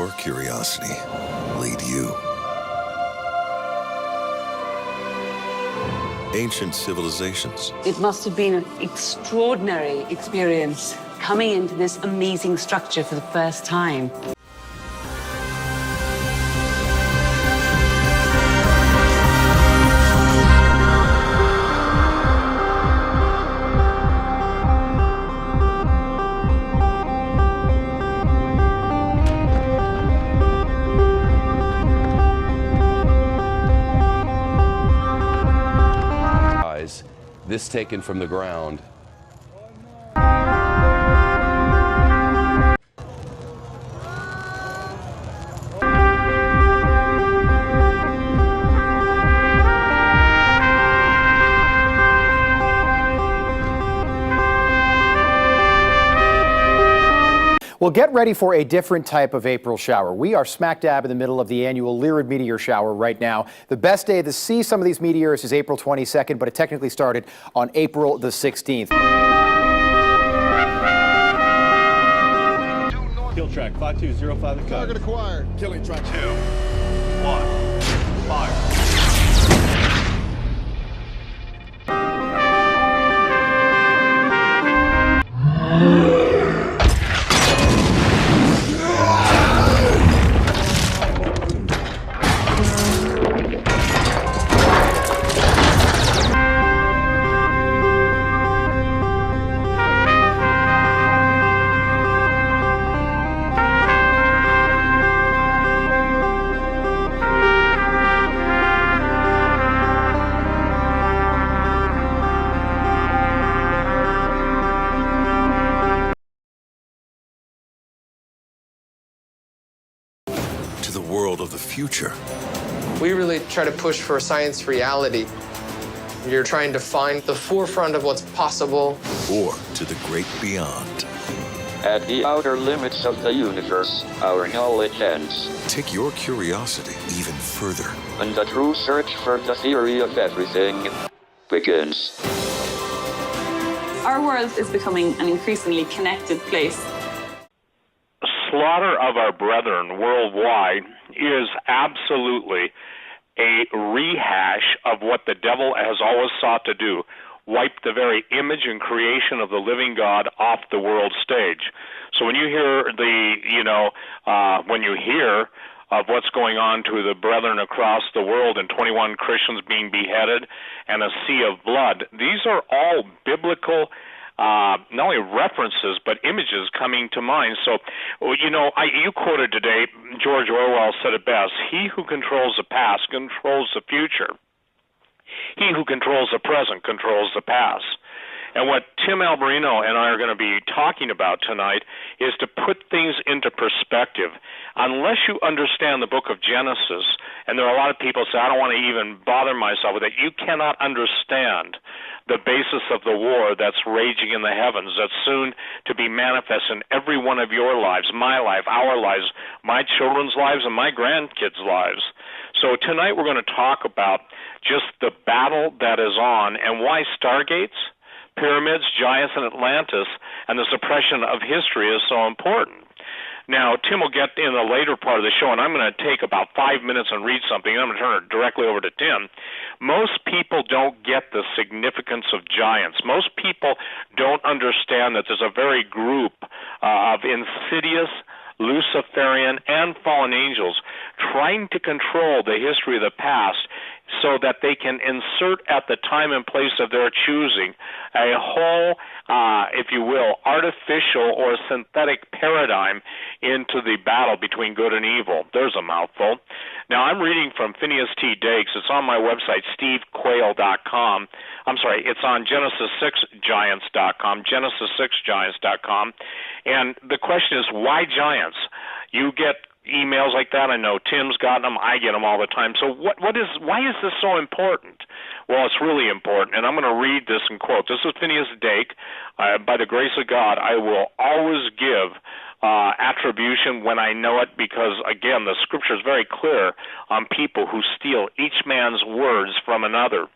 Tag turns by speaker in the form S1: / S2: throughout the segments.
S1: your curiosity lead you? Ancient civilizations.
S2: It must have been an extraordinary experience coming into this amazing structure for the first time.
S3: This taken from the ground.
S4: Well, get ready for a different type of April shower. We are smack dab in the middle of the annual Lyrid meteor shower right now. The best day to see some of these meteors is April 22nd, but it technically started on April the 16th.
S5: Kill track 5205.
S6: Target acquired. Killing track
S5: 2, 1, fire.
S1: The world of the future.
S7: We really try to push for science reality. You're trying to find the forefront of what's possible.
S1: Or to the great beyond.
S8: At the outer limits of the universe, our knowledge ends.
S1: Take your curiosity even further.
S8: And the true search for the theory of everything begins.
S9: Our world is becoming an increasingly connected place.
S10: Slaughter of our brethren worldwide is absolutely a rehash of what the devil has always sought to do, wipe the very image and creation of the living God off the world stage. So when you hear when you hear of what's going on to the brethren across the world and 21 Christians being beheaded and a sea of blood, these are all biblical not only references, but images coming to mind. So, you quoted today, George Orwell said it best, he who controls the past controls the future. He who controls the present controls the past. And what Tim Alberino and I are going to be talking about tonight is to put things into perspective. Unless you understand the book of Genesis, and there are a lot of people say, I don't want to even bother myself with it, you cannot understand the basis of the war that's raging in the heavens, that's soon to be manifest in every one of your lives, my life, our lives, my children's lives, and my grandkids' lives. So tonight we're going to talk about just the battle that is on and why Stargates, pyramids, giants, and Atlantis, and the suppression of history is so important. Now, Tim will get in the later part of the show, and I'm going to take about 5 minutes and read something, and I'm going to turn it directly over to Tim. Most people don't get the significance of giants. Most people don't understand that there's a very group of insidious Luciferian and fallen angels trying to control the history of the past so that they can insert at the time and place of their choosing a whole, if you will, artificial or synthetic paradigm into the battle between good and evil. There's a mouthful. Now, I'm reading from Phineas T. Dakes. It's on my website, stevequayle.com. I'm sorry, it's on Genesis6Giants.com, Genesis6Giants.com. And the question is, why giants? You get emails like that. I know Tim's gotten them. I get them all the time. So why is this so important? Well, it's really important, and I'm going to read this in quote. This is Phineas Dake. By the grace of God, I will always give attribution when I know it, because, again, the Scripture is very clear on people who steal each man's words from another.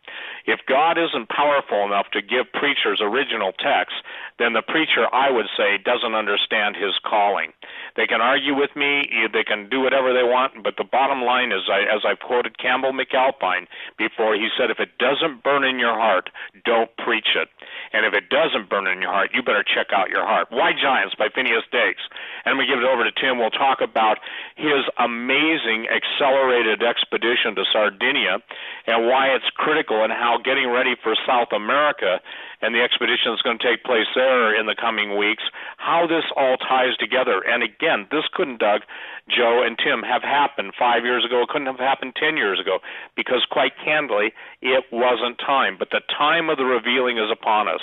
S10: If God isn't powerful enough to give preachers original texts, then the preacher, I would say, doesn't understand his calling. They can argue with me, they can do whatever they want, but the bottom line is, as I've quoted Campbell McAlpine before, he said, if it doesn't burn in your heart, don't preach it. And if it doesn't burn in your heart, you better check out your heart. Why Giants by Phineas Dakes. And we give it over to Tim. We'll talk about his amazing accelerated expedition to Sardinia and why it's critical, and how getting ready for South America and the expedition that's going to take place there in the coming weeks, how this all ties together. And again, this couldn't, Doug, Joe, and Tim, have happened 5 years ago. It couldn't have happened 10 years ago, because quite candidly, it wasn't time. But the time of the revealing is upon us.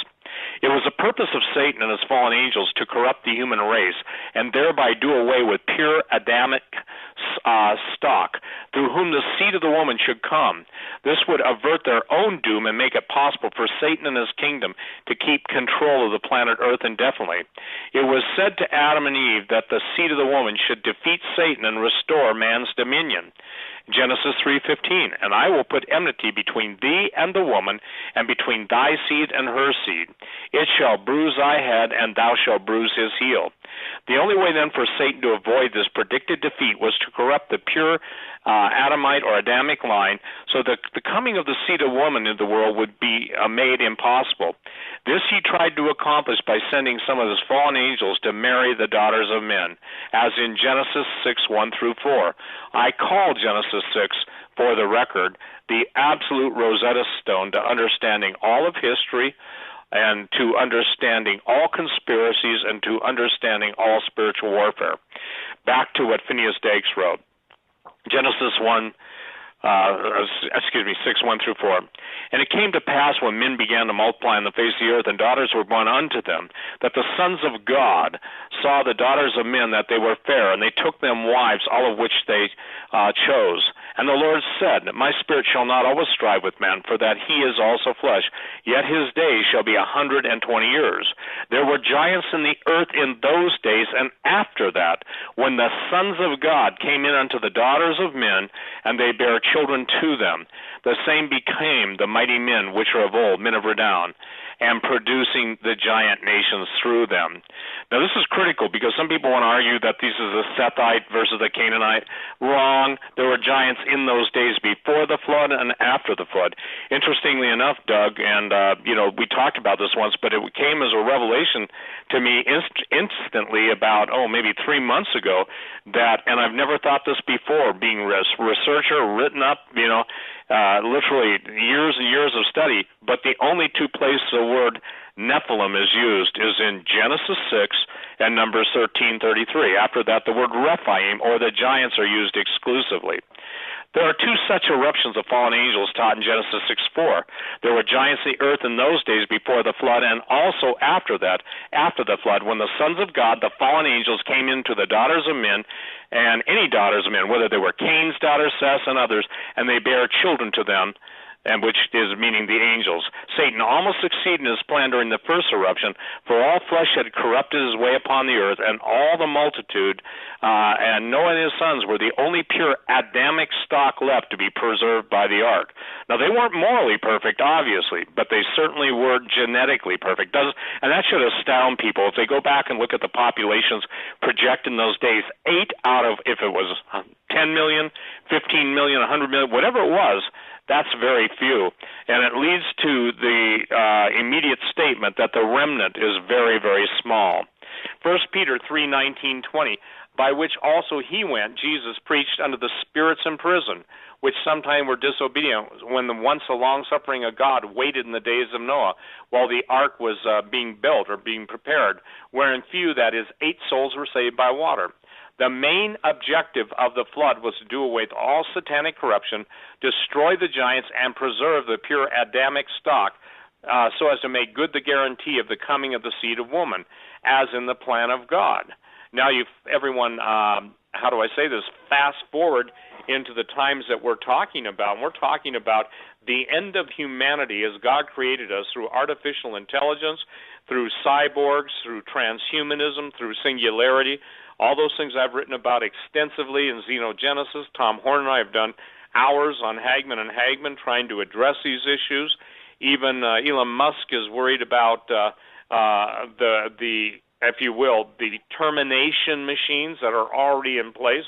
S10: It was the purpose of Satan and his fallen angels to corrupt the human race and thereby do away with pure Adamic stock, through whom the seed of the woman should come. This would avert their own doom and make it possible for Satan and his kingdom to keep control of the planet Earth indefinitely. It was said to Adam and Eve that the seed of the woman should defeat Satan and restore man's dominion. Genesis 3:15, and I will put enmity between thee and the woman, and between thy seed and her seed. It shall bruise thy head, and thou shalt bruise his heel. The only way then for Satan to avoid this predicted defeat was to corrupt the pure Adamite or Adamic line, so that the coming of the seed of woman in the world would be made impossible. This he tried to accomplish by sending some of his fallen angels to marry the daughters of men, as in Genesis 6:1-4. I call Genesis 6, for the record, the absolute Rosetta Stone to understanding all of history, and to understanding all conspiracies, and to understanding all spiritual warfare. Back to what Phineas Dakes wrote. Genesis 6:1-4. And it came to pass, when men began to multiply on the face of the earth, and daughters were born unto them, that the sons of God saw the daughters of men, that they were fair, and they took them wives, all of which they chose. And the Lord said, my spirit shall not always strive with man, for that he is also flesh, yet his days shall be 120 years. There were giants in the earth in those days, and after that, when the sons of God came in unto the daughters of men, and they bare children to them, the same became the mighty men which are of old, men of renown, and producing the giant nations through them. Now this is critical, because some people want to argue that this is the Sethite versus the Canaanite. Wrong. There were giants in those days before the flood and after the flood. Interestingly enough, Doug, and we talked about this once, but it came as a revelation to me instantly about, maybe 3 months ago, that, and I've never thought this before, being a researcher, written up, literally years and years of study, but the only two places the word Nephilim is used is in Genesis 6 and Numbers 13:33. After that, the word Rephaim, or the giants, are used exclusively. There are two such eruptions of fallen angels taught in Genesis 6:4. There were giants in the earth in those days before the flood, and also after that, after the flood, when the sons of God, the fallen angels, came into the daughters of men, and any daughters of men, whether they were Cain's daughters, Seth's, and others, and they bare children to them, and which is meaning the angels. Satan almost succeeded in his plan during the first eruption, for all flesh had corrupted his way upon the earth, and all the multitude, and Noah and his sons were the only pure Adamic stock left to be preserved by the ark. Now, they weren't morally perfect, obviously, but they certainly were genetically perfect. And that should astound people. If they go back and look at the populations projected in those days, 8 out of, if it was 10 million, 15 million, 100 million, whatever it was, that's very few. And it leads to the immediate statement that the remnant is very, very small. 1 Peter 3:19-20, by which also he went, Jesus, preached unto the spirits in prison, which sometime were disobedient, when the once the long-suffering of God waited in the days of Noah, while the ark was being built or being prepared, wherein few, that is, 8 souls, were saved by water. The main objective of the flood was to do away with all satanic corruption, destroy the giants, and preserve the pure Adamic stock, so as to make good the guarantee of the coming of the seed of woman, as in the plan of God. Now, everyone how do I say this, fast forward into the times that we're talking about. And we're talking about the end of humanity as God created us through artificial intelligence, through cyborgs, through transhumanism, through singularity. All those things I've written about extensively in Xenogenesis. Tom Horn and I have done hours on Hagman and Hagman trying to address these issues. Even Elon Musk is worried about the, if you will, the termination machines that are already in place.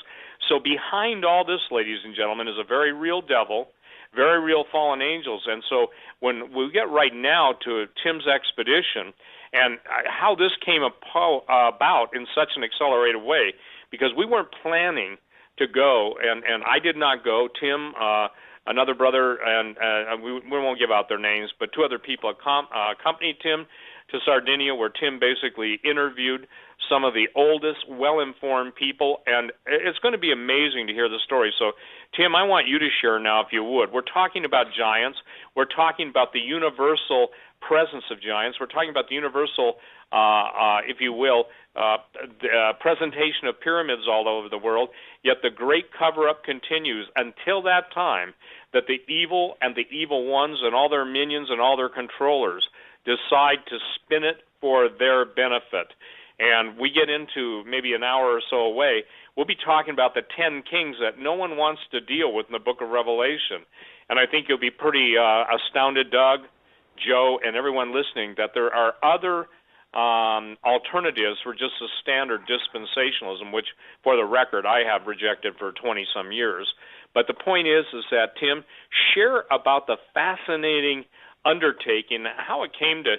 S10: So behind all this, ladies and gentlemen, is a very real devil, very real fallen angels. And so when we get right now to Tim's expedition and how this came about in such an accelerated way, because we weren't planning to go, and I did not go. Tim, another brother, and we won't give out their names, but two other people accompanied Tim to Sardinia, where Tim basically interviewed some of the oldest, well-informed people, and it's going to be amazing to hear the story. So, Tim, I want you to share now, if you would. We're talking about giants. We're talking about the universal presence of giants. We're talking about the universal, if you will, presentation of pyramids all over the world, yet the great cover-up continues until that time that the evil and the evil ones and all their minions and all their controllers decide to spin it for their benefit. And we get into maybe an hour or so away, we'll be talking about the 10 kings that no one wants to deal with in the book of Revelation. And I think you'll be pretty astounded, Doug, Joe, and everyone listening, that there are other alternatives for just the standard dispensationalism, which, for the record, I have rejected for 20-some years. But the point is that, Tim, share about the fascinating undertaking, how it came to,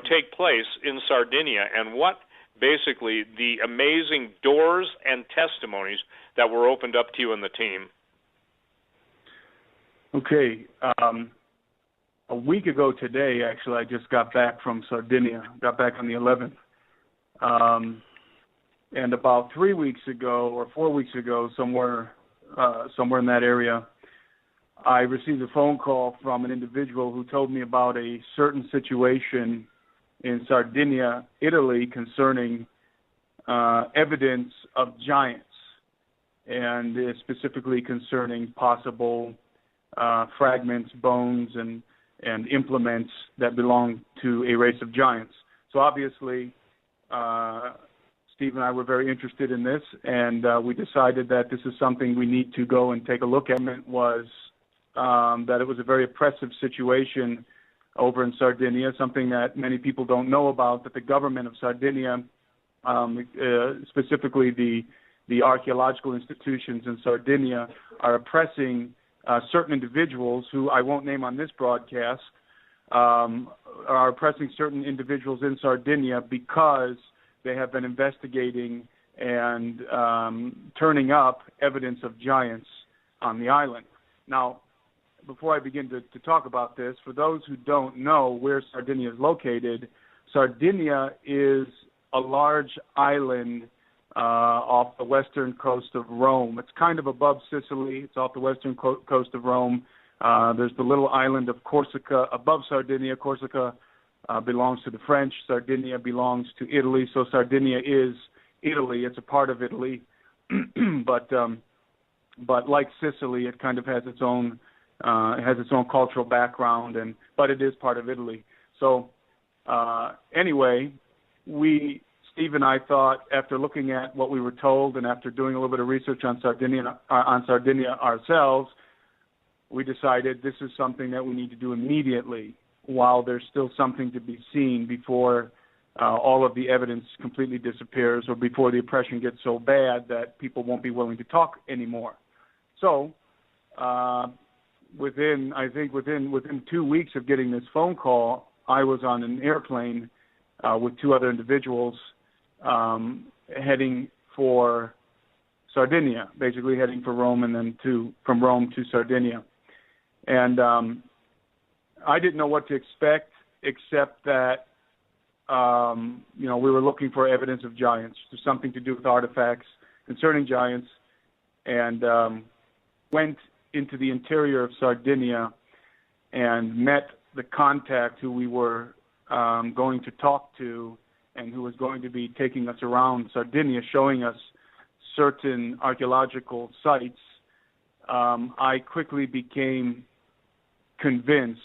S10: take place in Sardinia, and what basically the amazing doors and testimonies that were opened up to you and the team.
S6: Okay. A week ago today, actually, I just got back from Sardinia, got back on the 11th. And about 3 weeks ago or 4 weeks ago, somewhere in that area, I received a phone call from an individual who told me about a certain situation in Sardinia, Italy, concerning evidence of giants, and specifically concerning possible fragments, bones, and implements that belong to a race of giants. So obviously, Steve and I were very interested in this, and we decided that this is something we need to go and take a look at. It was that it was a very oppressive situation over in Sardinia, something that many people don't know about, that the government of Sardinia, specifically the archaeological institutions in Sardinia, are oppressing certain individuals who I won't name on this broadcast, are oppressing certain individuals in Sardinia because they have been investigating and turning up evidence of giants on the island. Now, before I begin to talk about this, for those who don't know where Sardinia is located, Sardinia is a large island off the western coast of Rome. It's kind of above Sicily. It's off the western coast of Rome. There's the little island of Corsica above Sardinia. Corsica belongs to the French. Sardinia belongs to Italy. So Sardinia is Italy. It's a part of Italy. But like Sicily, it kind of has its own cultural background, but it is part of Italy. So anyway, Steve and I thought, after looking at what we were told and after doing a little bit of research on Sardinia ourselves, we decided this is something that we need to do immediately while there's still something to be seen before all of the evidence completely disappears or before the oppression gets so bad that people won't be willing to talk anymore. So within 2 weeks of getting this phone call, I was on an airplane with two other individuals heading for Sardinia, basically heading for Rome and then from Rome to Sardinia. And I didn't know what to expect, except that we were looking for evidence of giants, something to do with artifacts concerning giants, and went into the interior of Sardinia and met the contact who we were going to talk to and who was going to be taking us around Sardinia, showing us certain archaeological sites, I quickly became convinced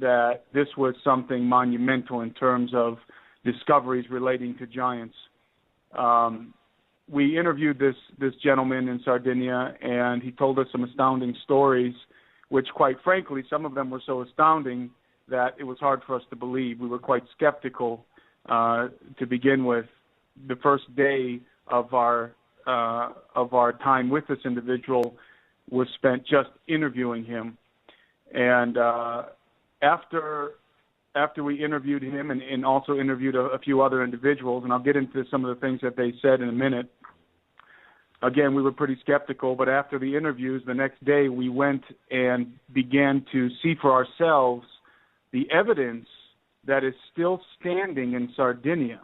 S6: that this was something monumental in terms of discoveries relating to giants. We interviewed this gentleman in Sardinia, and he told us some astounding stories, which, quite frankly, some of them were so astounding that it was hard for us to believe. We were quite skeptical to begin with. The first day of our time with this individual was spent just interviewing him, and after we interviewed him and also interviewed a few other individuals, and I'll get into some of the things that they said in a minute. Again, we were pretty skeptical, but after the interviews, the next day we went and began to see for ourselves the evidence that is still standing in Sardinia.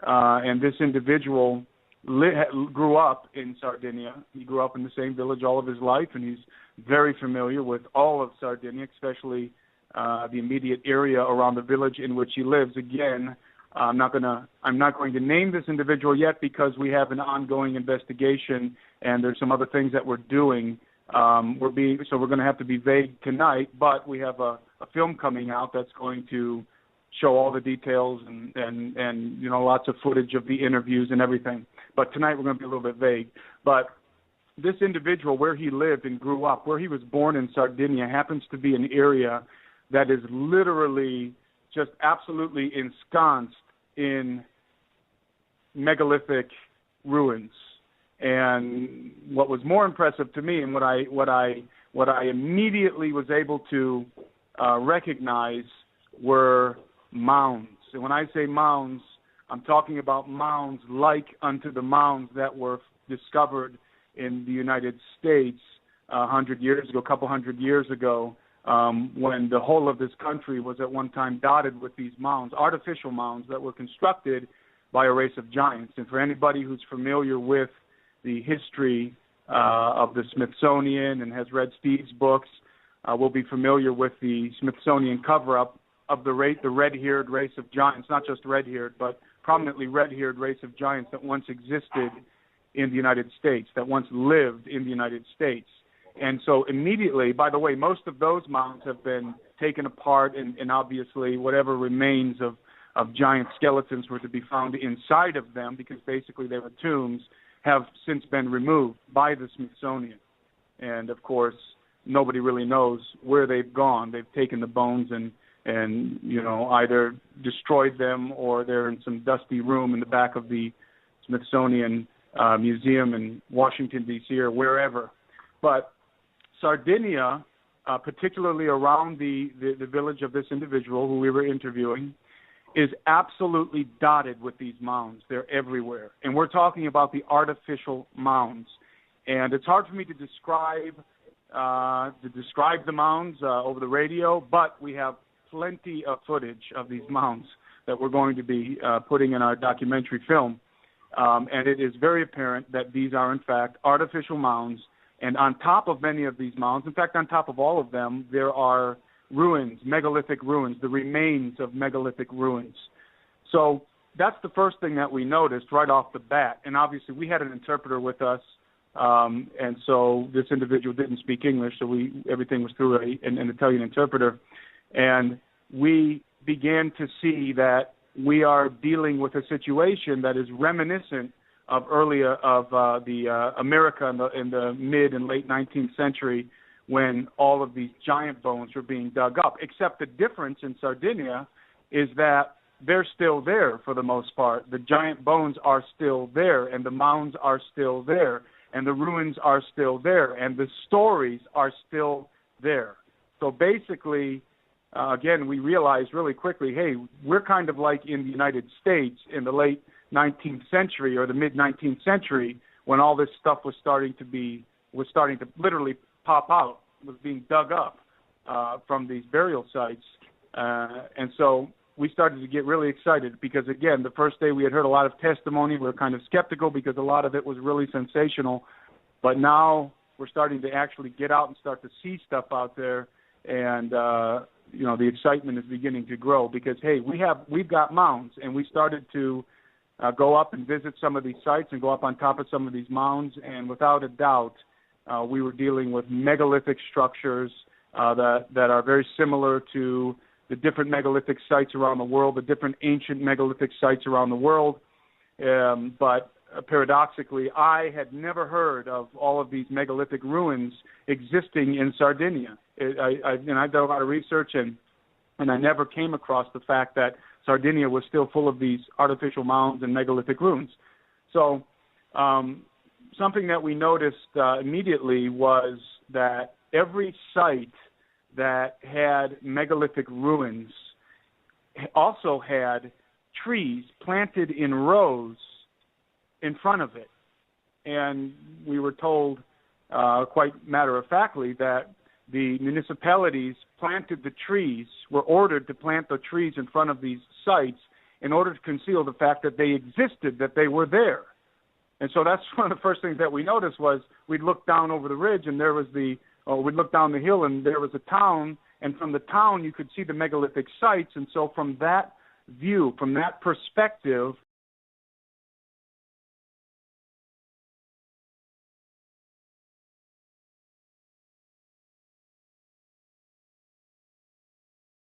S6: And this individual grew up in Sardinia. He grew up in the same village all of his life, and he's very familiar with all of Sardinia, especially the immediate area around the village in which he lives. Again, I'm not going to name this individual yet because we have an ongoing investigation, and there's some other things that we're doing. So we're going to have to be vague tonight, but we have a film coming out that's going to show all the details and lots of footage of the interviews and everything. But tonight we're going to be a little bit vague. But this individual, where he lived and grew up, where he was born in Sardinia, happens to be an area that is literally just absolutely ensconced in megalithic ruins. And what was more impressive to me, and what I immediately was able to recognize, were mounds. And when I say mounds, I'm talking about mounds like unto the mounds that were discovered in the United States a couple hundred years ago, when the whole of this country was at one time dotted with these mounds, artificial mounds that were constructed by a race of giants. And for anybody who's familiar with the history of the Smithsonian and has read Steve's books, will be familiar with the Smithsonian cover-up of the red-haired race of giants, not just red-haired, but prominently red-haired race of giants that once existed in the United States, that once lived in the United States. And so immediately, by the way, most of those mounds have been taken apart, and obviously whatever remains of giant skeletons were to be found inside of them, because basically they were tombs, have since been removed by the Smithsonian. And of course, nobody really knows where they've gone. They've taken the bones and either destroyed them, or they're in some dusty room in the back of the Smithsonian Museum in Washington, D.C., or wherever. But Sardinia, particularly around the village of this individual who we were interviewing, is absolutely dotted with these mounds. They're everywhere. And we're talking about the artificial mounds. And it's hard for me to describe the mounds over the radio, but we have plenty of footage of these mounds that we're going to be putting in our documentary film. And it is very apparent that these are, in fact, artificial mounds. And on top of many of these mounds, in fact, on top of all of them, there are ruins, megalithic ruins, the remains of megalithic ruins. So that's the first thing that we noticed right off the bat. And obviously we had an interpreter with us, and so this individual didn't speak English, so everything was through an Italian interpreter. And we began to see that we are dealing with a situation that is reminiscent of the America in the mid and late 19th century, when all of these giant bones were being dug up. Except the difference in Sardinia is that they're still there for the most part. The giant bones are still there, and the mounds are still there, and the ruins are still there, and the stories are still there. So basically, again, we realized really quickly, hey, we're kind of like in the United States in the late 19th century or the mid-19th century, when all this stuff was starting to literally pop out, was being dug up from these burial sites. And so we started to get really excited because, again, the first day we had heard a lot of testimony. We were kind of skeptical because a lot of it was really sensational. But now we're starting to actually get out and start to see stuff out there. And, the excitement is beginning to grow because, hey, we've got mounds. And we started to go up and visit some of these sites and go up on top of some of these mounds, and without a doubt, we were dealing with megalithic structures that are very similar to the different megalithic sites around the world, the different ancient megalithic sites around the world. But paradoxically, I had never heard of all of these megalithic ruins existing in Sardinia. I've done a lot of research, and I never came across the fact that Sardinia was still full of these artificial mounds and megalithic ruins. So something that we noticed immediately was that every site that had megalithic ruins also had trees planted in rows in front of it. And we were told quite matter-of-factly that the municipalities planted the trees, were ordered to plant the trees in front of these sites in order to conceal the fact that they existed, that they were there. And so that's one of the first things that we noticed was we'd look down over the ridge and there was we'd look down the hill and there was a town, and from the town you could see the megalithic sites. And so from that view, from that perspective,